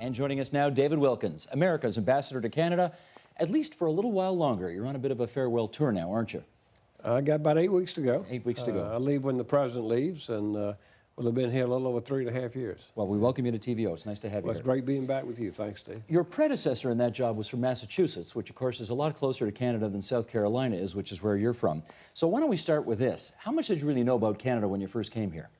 And joining us now, David Wilkins, America's ambassador to Canada, at least for a little while longer. You're on a bit of a farewell tour now, aren't you? I got about 8 weeks to go. 8 weeks to go. I leave when the president leaves, and we'll have been here a little over 3.5 years. Well, we welcome you to TVO. It's nice to have you Well, it's great being back with you. Thanks, Steve. Your predecessor in that job was from Massachusetts, which, of course, is a lot closer to Canada than South Carolina is, which is where you're from. So why don't we start with this? How much did you really know about Canada when you first came here?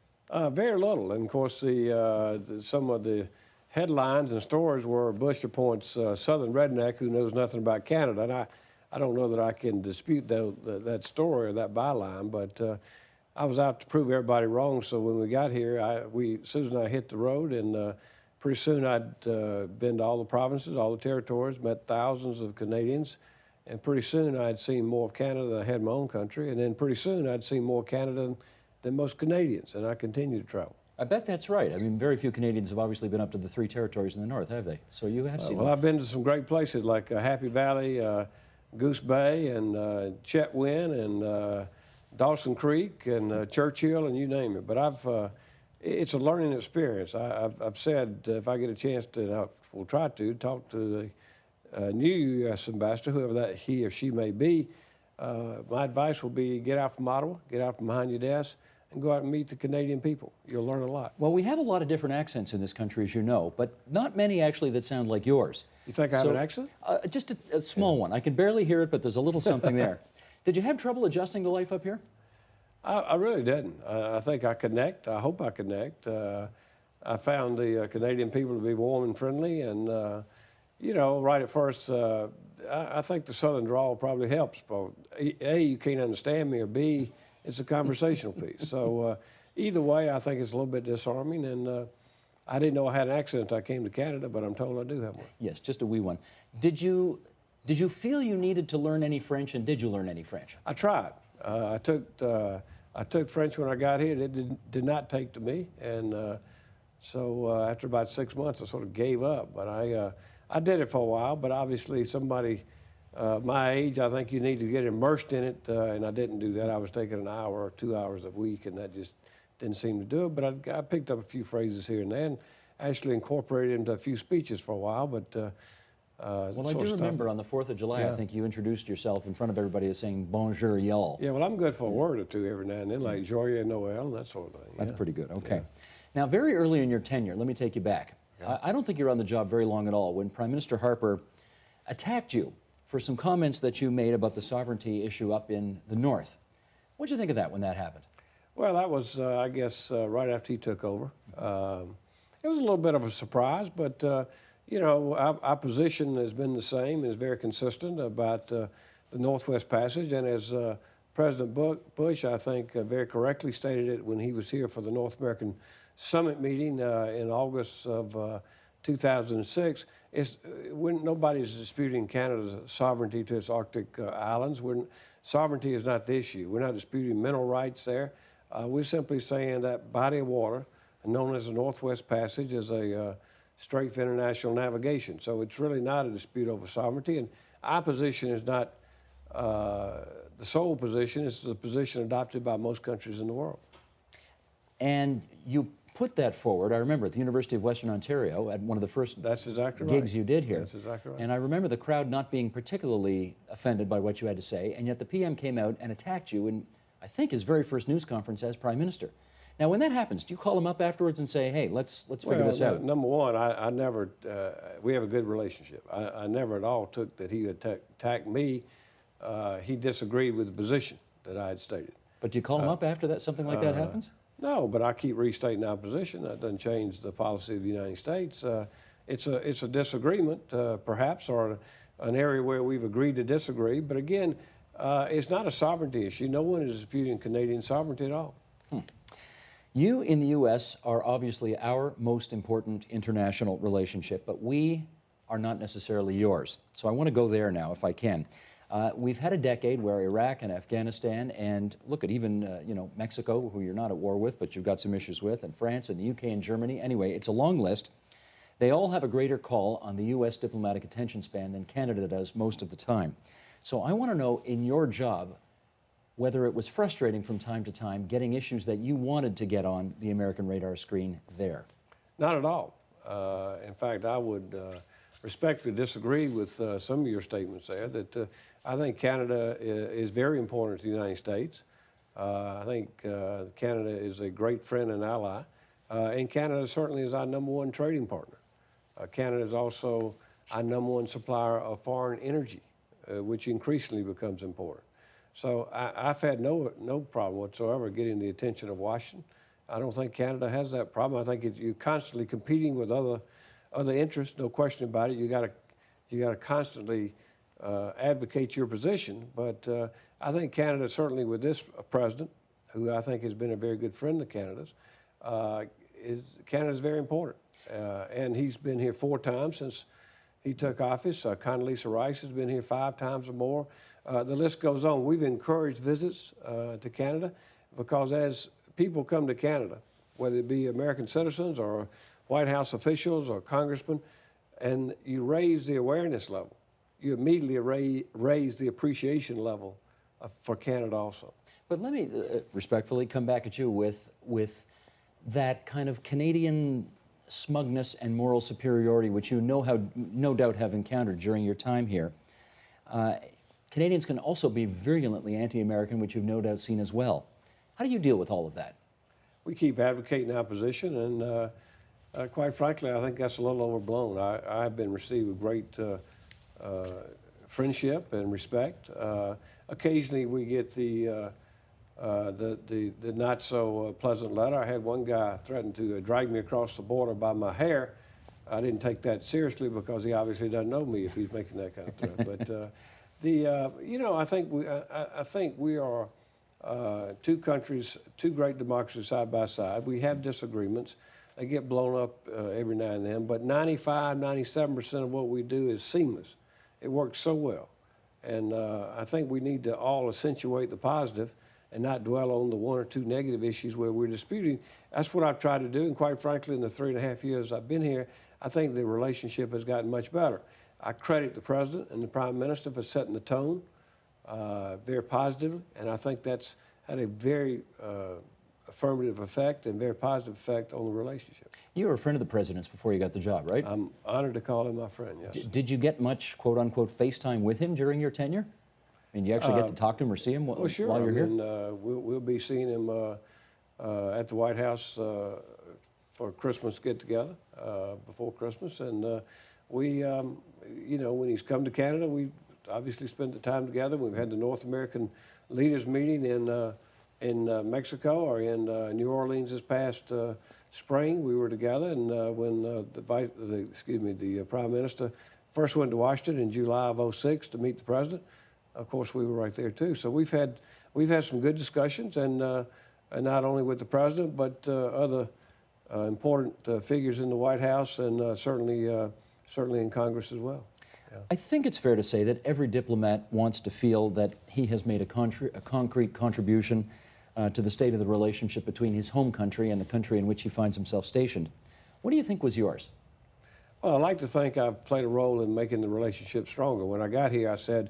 Very little. And, of course, some of the headlines and stories were Bush appoints Southern redneck who knows nothing about Canada. And I don't know that I can dispute that story or that byline, but I was out to prove everybody wrong. So when we got here, Susan and I hit the road, and pretty soon I'd been to all the provinces, all the territories, met thousands of Canadians, and pretty soon I'd seen more of Canada than I had in my own country, and then pretty soon I'd seen more Canada than most Canadians, and I continue to travel. I bet that's right. I mean, very few Canadians have obviously been up to the 3 territories in the north, have they? So you have seen Well, I've been to some great places like Happy Valley, Goose Bay, and Chetwynd, and Dawson Creek, and Churchill, and you name it. But it's a learning experience. I've said if I get a chance to, and I will try to, talk to the new U.S. ambassador, whoever that he or she may be, my advice will be get out from Ottawa, get out from behind your desk, and go out and meet the Canadian people. You'll learn a lot. Well, we have a lot of different accents in this country, as you know, but not many actually that sound like yours. You think I have an accent? Just a small one. I can barely hear it, but there's a little something there. Did you have trouble adjusting to life up here? I really didn't. I think I connect. I hope I connect. I found the Canadian people to be warm and friendly, and you know, right at first, I think the Southern drawl probably helps. But A, you can't understand me, or B, it's a conversational piece. So either way, I think it's a little bit disarming, and I didn't know I had an accent until I came to Canada, but I'm told I do have one. Yes, just a wee one. Did you feel you needed to learn any French, and did you learn any French? I tried. I took French when I got here. It did not take to me, and so after about 6 months, I sort of gave up. But I did it for a while. But obviously, somebody my age, I think you need to get immersed in it, and I didn't do that. I was taking an hour or 2 hours a week, and that just didn't seem to do it. But I picked up a few phrases here and there, and actually incorporated into a few speeches for a while. But well, I do remember on the 4th of July, I think you introduced yourself in front of everybody as saying bonjour, y'all. Yeah, well, I'm good for a word or two every now and then, like Joyeux Noel and that sort of thing. That's pretty good. Okay. Now, very early in your tenure, let me take you back. I don't think you're on the job very long at all when Prime Minister Harper attacked you for some comments that you made about the sovereignty issue up in the north. What did you think of that when that happened? Well, that was, I guess, right after he took over. It was a little bit of a surprise, but, you know, our position has been the same, is very consistent about the Northwest Passage, and as President Bush, I think, very correctly stated it when he was here for the North American Summit meeting in August of 2006, nobody's disputing Canada's sovereignty to its Arctic islands. Sovereignty is not the issue. We're not disputing mineral rights there. We're simply saying that body of water, known as the Northwest Passage, is a strait for international navigation. So it's really not a dispute over sovereignty. And our position is not the sole position. It's the position adopted by most countries in the world. And you put that forward, I remember, at the University of Western Ontario at one of the first gigs you did here. That's exactly right. And I remember the crowd not being particularly offended by what you had to say, and yet the PM came out and attacked you in, I think, his very first news conference as Prime Minister. Now, when that happens, do you call him up afterwards and say, hey, let's figure this out? Number one, I never, we have a good relationship. I never at all took that he attacked me. He disagreed with the position that I had stated. But do you call him up after that, something like that happens? No, but I keep restating our position. That doesn't change the policy of the United States. It's a disagreement, perhaps, or an area where we've agreed to disagree. But again, it's not a sovereignty issue. No one is disputing Canadian sovereignty at all. You in the U.S. are obviously our most important international relationship, but we are not necessarily yours. So I want to go there now, if I can. We've had a decade where Iraq and Afghanistan, and look at even you know, Mexico, who you're not at war with, but you've got some issues with, and France and the UK and Germany. Anyway, it's a long list. They all have a greater call on the U.S. diplomatic attention span than Canada does most of the time. So I want to know, in your job, whether it was frustrating from time to time getting issues that you wanted to get on the American radar screen there. Not at all. In fact, I would respectfully disagree with some of your statements there, that I think Canada is very important to the United States. I think Canada is a great friend and ally, and Canada certainly is our #1 trading partner. Canada is also our #1 supplier of foreign energy, which increasingly becomes important. So I've had no problem whatsoever getting the attention of Washington. I don't think Canada has that problem. I think you're constantly competing with other interests, no question about it. You got to constantly advocate your position. But I think Canada, certainly with this president, who I think has been a very good friend of Canada's, Canada's very important. And he's been here 4 times since he took office. Condoleezza Rice has been here 5 times or more. The list goes on. We've encouraged visits to Canada because as people come to Canada, whether it be American citizens or White House officials or congressmen, and you raise the awareness level, you immediately raise the appreciation level for Canada also. But let me respectfully come back at you with that kind of Canadian smugness and moral superiority, which you no doubt have encountered during your time here. Canadians can also be virulently anti-American, which you've no doubt seen as well. How do you deal with all of that? We keep advocating our position, and quite frankly, I think that's a little overblown. I've been received with great friendship and respect. Occasionally, we get the not so pleasant letter. I had one guy threaten to drag me across the border by my hair. I didn't take that seriously because he obviously doesn't know me if he's making that kind of threat. But you know, I think we are 2 countries, 2 great democracies side by side. We have disagreements. They get blown up every now and then, but 95, 97% of what we do is seamless. It works so well. And I think we need to all accentuate the positive and not dwell on the 1 or 2 negative issues where we're disputing. That's what I've tried to do, and quite frankly, in the 3.5 years I've been here, I think the relationship has gotten much better. I credit the President and the Prime Minister for setting the tone very positively, and I think that's had a very affirmative effect and very positive effect on the relationship. You were a friend of the President's before you got the job, right? I'm honored to call him my friend, yes. Did you get much, quote-unquote, FaceTime with him during your tenure? I mean, do you actually get to talk to him or see him well, sure. while you're here? We'll be seeing him at the White House for Christmas get-together before Christmas. And you know, when he's come to Canada, we obviously spent the time together. We've had the North American Leaders Meeting in Mexico or in New Orleans this past spring. We were together, and when the Prime Minister first went to Washington in July of '06 to meet the President, of course we were right there too. So we've had some good discussions, and not only with the President, but other important figures in the White House, and certainly in Congress as well. Yeah. I think it's fair to say that every diplomat wants to feel that he has made a concrete contribution to the state of the relationship between his home country and the country in which he finds himself stationed. What do you think was yours? Well, I like to think I've played a role in making the relationship stronger. When I got here, I said,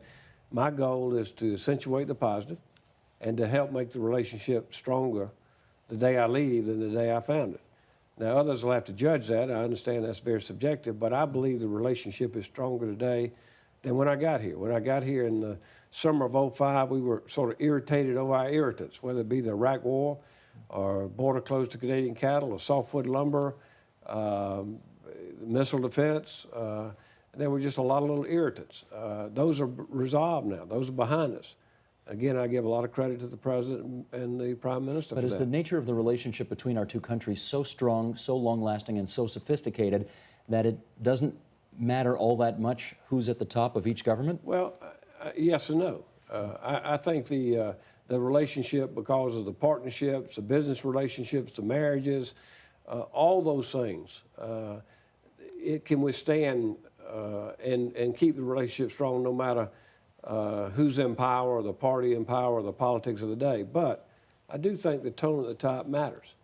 my goal is to accentuate the positive and to help make the relationship stronger the day I leave than the day I found it. Now, others will have to judge that. I understand that's very subjective, but I believe the relationship is stronger today than when I got here. When I got here in the summer of '05, we were sort of irritated over our irritants, whether it be the Iraq War or border closed to Canadian cattle or softwood lumber, missile defense. There were just a lot of little irritants. Those are resolved now. Those are behind us. Again, I give a lot of credit to the President and the Prime Minister for that. But is the nature of the relationship between our 2 countries so strong, so long-lasting, and so sophisticated that it doesn't matter all that much who's at the top of each government? Well, yes and no. I think the relationship, because of the partnerships, the business relationships, the marriages, all those things, it can withstand and keep the relationship strong no matter who's in power, or the party in power, or the politics of the day. But I do think the tone at the top matters.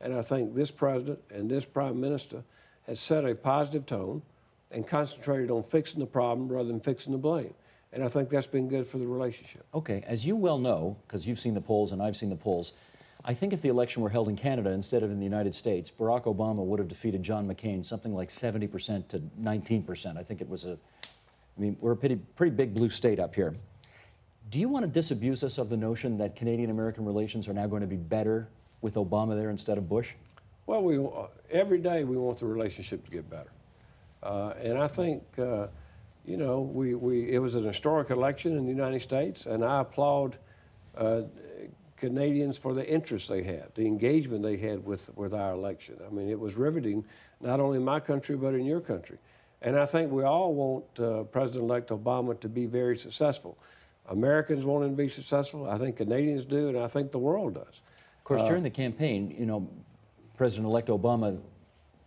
And I think this President and this Prime Minister has set a positive tone and concentrated on fixing the problem rather than fixing the blame. And I think that's been good for the relationship. Okay, as you well know, because you've seen the polls and I've seen the polls, I think if the election were held in Canada instead of in the United States, Barack Obama would have defeated John McCain something like 70% to 19%. I think it was I mean, we're a pretty big blue state up here. Do you want to disabuse us of the notion that Canadian-American relations are now going to be better with Obama there instead of Bush? Well, every day we want the relationship to get better. And I think, you know, it was an historic election in the United States, and I applaud Canadians for the interest they had, the engagement they had with our election. I mean, it was riveting, not only in my country, but in your country. And I think we all want President-elect Obama to be very successful. Americans want him to be successful. I think Canadians do, and I think the world does. Of course, during the campaign, you know, President-elect Obama,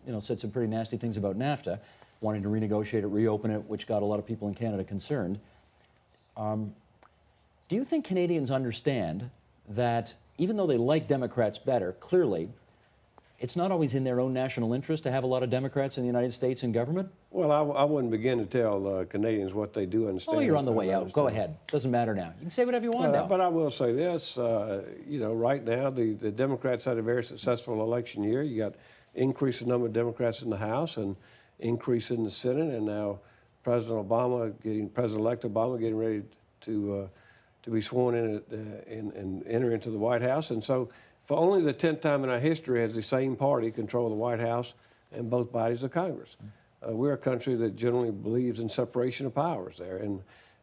you know, said some pretty nasty things about NAFTA, wanting to renegotiate it, reopen it, which got a lot of people in Canada concerned. Do you think Canadians understand that even though they like Democrats better, clearly, it's not always in their own national interest to have a lot of Democrats in the United States in government? Well, I wouldn't begin to tell Canadians what they do understand. Oh, you're on the way out. Go ahead. Doesn't matter now. You can say whatever you want now. But I will say this, you know, right now the Democrats had a very successful election year. You got increase in number of Democrats in the House and increase in the Senate, and now President-elect Obama getting ready to be sworn in and enter into the White House. And so for only the 10th time in our history has the same party control the White House and both bodies of Congress. We're a country that generally believes in separation of powers there.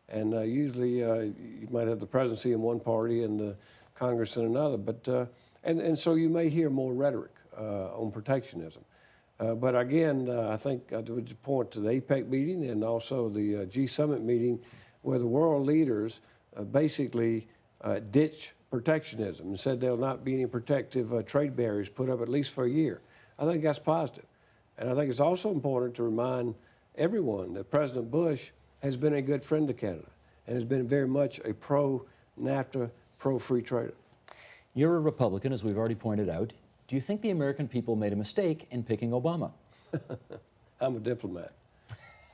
And usually you might have the presidency in one party and the Congress in another. But, and so you may hear more rhetoric on protectionism. But again, I think I would point to the APEC meeting and also the G-Summit meeting where the world leaders basically ditched protectionism and said there'll not be any protective trade barriers put up at least for a year. I think that's positive. And I think it's also important to remind everyone that President Bush has been a good friend to Canada and has been very much a pro-NAFTA, pro-free trader. You're a Republican, as we've already pointed out. Do you think the American people made a mistake in picking Obama? I'm a diplomat.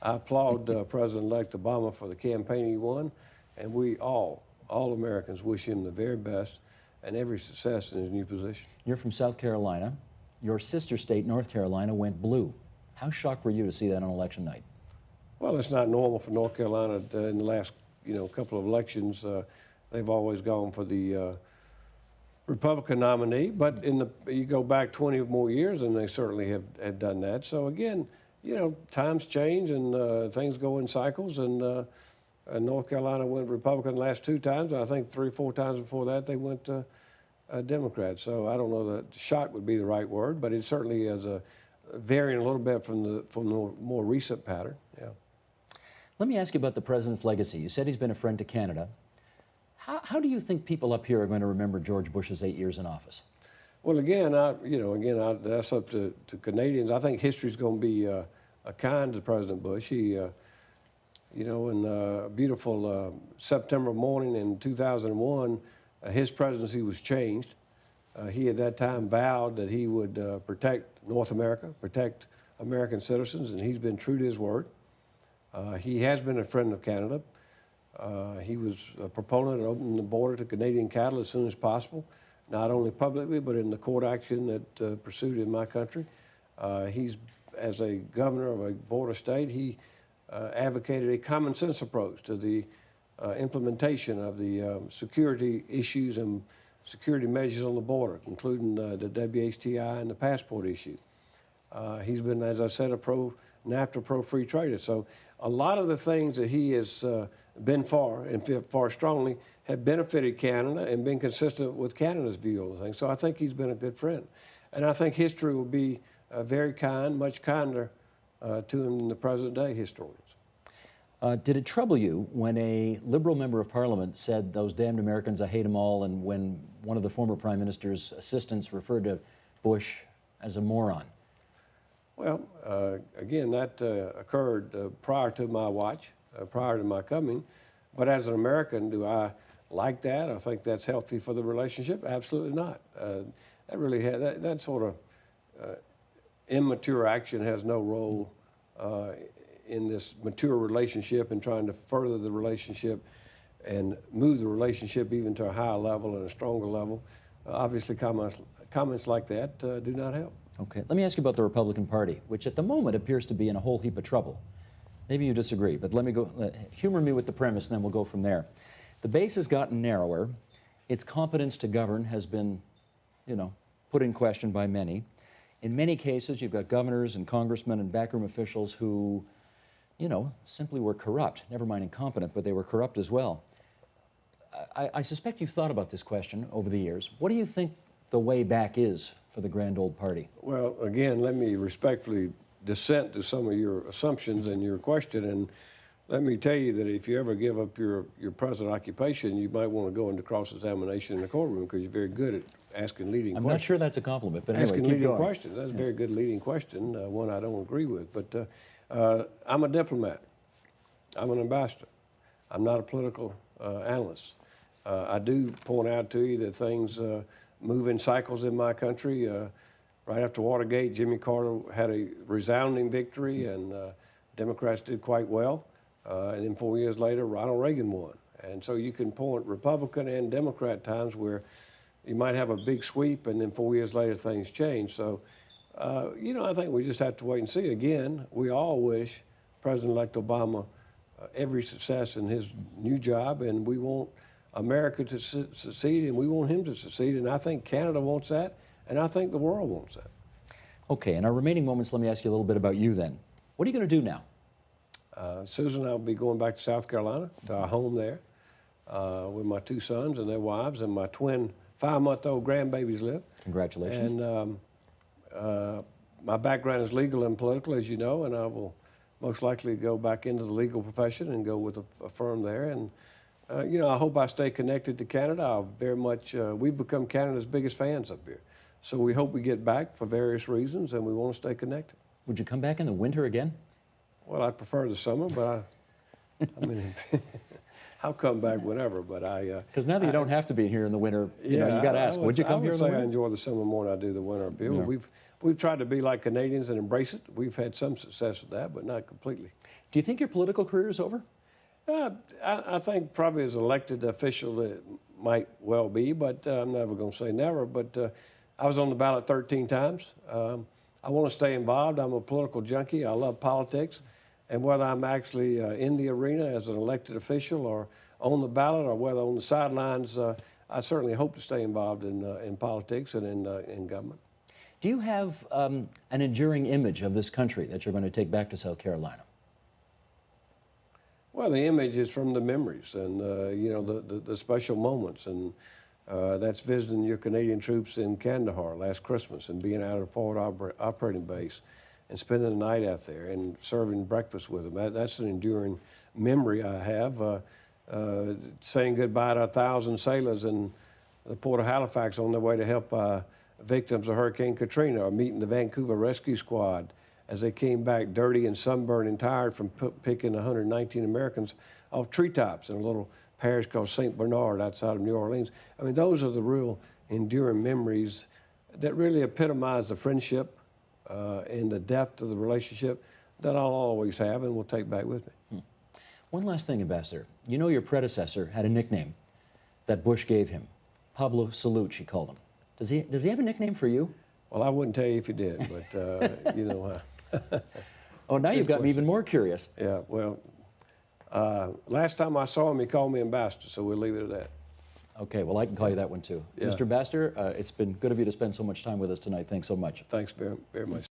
I applaud President-elect Obama for the campaign he won, and we all Americans wish him the very best and every success in his new position. You're from South Carolina. Your sister state, North Carolina, went blue. How shocked were you to see that on election night? Well, it's not normal for North Carolina in the last, couple of elections. They've always gone for the Republican nominee, but you go back 20 or more years, and they certainly have done that. So again, times change and things go in cycles, and North Carolina went Republican the last 2 times. I think 3 or 4 times before that they went Democrat. So I don't know that shock would be the right word, but it certainly is varying a little bit from the more recent pattern. Yeah. Let me ask you about the president's legacy. You said he's been a friend to Canada. How do you think people up here are going to remember George Bush's 8 years in office? Well, again, that's up to Canadians. I think history's going to be kind to President Bush. He, in a beautiful September morning in 2001, his presidency was changed. He at that time vowed that he would protect North America, protect American citizens, and he's been true to his word. He has been a friend of Canada. He was a proponent of opening the border to Canadian cattle as soon as possible, not only publicly, but in the court action that pursued in my country. He's, as a governor of a border state, he advocated a common sense approach to the implementation of the security issues and security measures on the border, including the WHTI and the passport issue. He's been, as I said, a pro-NAFTA, pro-free trader. So a lot of the things that he has been for, and for strongly, have benefited Canada and been consistent with Canada's view on the thing. So I think he's been a good friend. And I think history will be very kind, much kinder to him than the present-day historians. Did it trouble you when a Liberal member of Parliament said, "Those damned Americans, I hate them all," and when one of the former Prime Minister's assistants referred to Bush as a moron? Well, again, that occurred prior to my watch, prior to my coming. But as an American, do I like that? I think that's healthy for the relationship? Absolutely not. That really that sort of immature action has no role in this mature relationship and trying to further the relationship and move the relationship even to a higher level and a stronger level. obviously comments like that do not help. Okay, let me ask you about the Republican Party, which at the moment appears to be in a whole heap of trouble. Maybe you disagree, but humor me with the premise, and then we'll go from there. The base has gotten narrower. Its competence to govern has been, put in question by many. In many cases, you've got governors and congressmen and backroom officials who, simply were corrupt. Never mind incompetent, but they were corrupt as well. I suspect you've thought about this question over the years. What do you think the way back is for the grand old party? Well, again, let me respectfully dissent to some of your assumptions and your question. And let me tell you that if you ever give up your present occupation, you might want to go into cross-examination in the courtroom because you're very good at asking leading questions. I'm not sure that's a compliment, but anyway, asking keep leading going. questions. That's a very good leading question, one I don't agree with. But I'm a diplomat. I'm an ambassador. I'm not a political analyst. I do point out to you that things move in cycles in my country. Right after Watergate, Jimmy Carter had a resounding victory, and Democrats did quite well. And then 4 years later, Ronald Reagan won. And so you can point Republican and Democrat times where you might have a big sweep, and then 4 years later, things change. So, I think we just have to wait and see. Again, we all wish President-elect Obama every success in his new job, and we want America to succeed, and we want him to succeed. And I think Canada wants that, and I think the world wants that. Okay, in our remaining moments, let me ask you a little bit about you then. What are you going to do now? Susan, I'll be going back to South Carolina, to our home there, with my two sons and their wives, and my twin 5-month-old grandbabies live. Congratulations. And my background is legal and political, as you know, and I will most likely go back into the legal profession and go with a firm there. And I hope I stay connected to Canada. I'll very much, we've become Canada's biggest fans up here. So we hope we get back for various reasons, and we want to stay connected. Would you come back in the winter again? Well, I prefer the summer, but I mean, I'll come back whenever, but because now that you don't have to be here in the winter, you got to ask, would you come here in the winter? I enjoy the summer more than I do the winter up here. Yeah. We've tried to be like Canadians and embrace it. We've had some success with that, but not completely. Do you think your political career is over? I think probably as an elected official it might well be, but I'm never going to say never. But I was on the ballot 13 times. I want to stay involved. I'm a political junkie. I love politics. And whether I'm actually in the arena as an elected official or on the ballot or whether on the sidelines, I certainly hope to stay involved in politics and in government. Do you have an enduring image of this country that you're going to take back to South Carolina? Well, the image is from the memories and, the special moments. And that's visiting your Canadian troops in Kandahar last Christmas and being out at a forward operating base and spending the night out there and serving breakfast with them. That's an enduring memory I have. Saying goodbye to 1,000 sailors in the port of Halifax on their way to help victims of Hurricane Katrina, or meeting the Vancouver Rescue Squad as they came back dirty and sunburned and tired from picking 119 Americans off treetops in a little parish called St. Bernard outside of New Orleans. I mean, those are the real enduring memories that really epitomize the friendship and the depth of the relationship that I'll always have and will take back with me. One last thing, Ambassador. You know your predecessor had a nickname that Bush gave him. Pablo Salute, she called him. Does he have a nickname for you? Well, I wouldn't tell you if he did, but, Oh, now you've got me even more curious. Yeah, well, last time I saw him, he called me Ambassador, so we'll leave it at that. Okay, well, I can call you that one, too. Yeah. Mr. Ambassador, it's been good of you to spend so much time with us tonight. Thanks so much. Thanks very, very much.